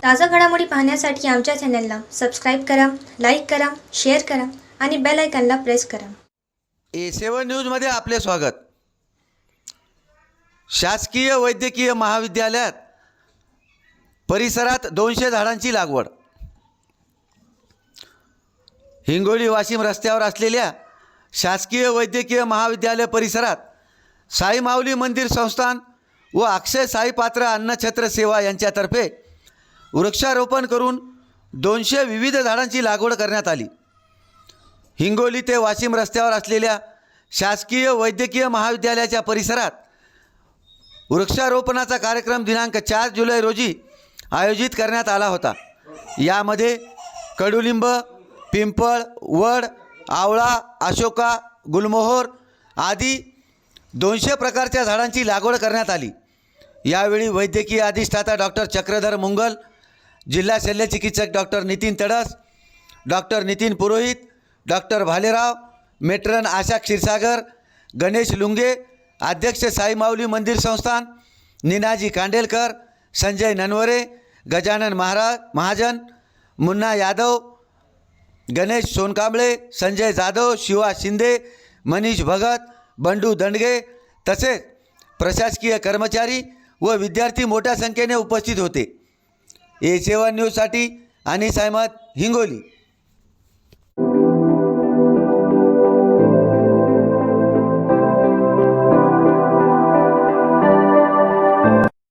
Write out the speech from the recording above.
ताज़ा घडामोडी पाहण्यासाठी आमच्या चॅनलला सबस्क्राईब करा, लाईक करा, शेअर करा आणि बेल आयकॉनला प्रेस करा. A7 न्यूजमध्ये आपले स्वागत. शासकीय वैद्यकीय महाविद्यालयात परिसरात 200 झाडांची लागवड. हिंगोली वाशिम रस्त्यावर असलेल्या शासकीय वैद्यकीय महाविद्यालय परिसरात साई माऊली मंदिर संस्थान व अक्षय साई पात्र अन्नछत्र सेवा यांच्यातर्फे वृक्षारोपण करून 200 विविध झाडांची लागवड करण्यात आली. हिंगोली ते वाशिम रस्त्यावर असलेल्या शासकीय वैद्यकीय महाविद्यालयाच्या परिसरात वृक्षारोपणाचा कार्यक्रम दिनांक 4 जुलै रोजी आयोजित करण्यात आला होता. यामध्ये कडुलिंब, पिंपळ, वड, आवळा, अशोका, गुलमोहर आदी 200 प्रकारच्या झाडांची लागवड करण्यात आली. यावेळी वैद्यकीय अधिष्ठाता डॉक्टर चक्रधर मुंगल, जिल्हा शल्यचिकित्सक डॉक्टर नितीन तडस, डॉक्टर नितीन पुरोहित, डॉक्टर भालेराव, मेट्रन आशा क्षीरसागर, गणेश लुंगे, अध्यक्ष साई माऊली मंदिर संस्थान निनाजी कांडेलकर, संजय ननवरे, गजानन महाजन, मुन्ना यादव, गणेश सोनकांबळे, संजय जाधव, शिवा शिंदे, मनीष भगत, बंडू दंडगे तसेच प्रशासकीय कर्मचारी व विद्यार्थी मोठ्या संख्येने उपस्थित होते. A7 न्यूजसाठी अनिस अहमद, हिंगोली.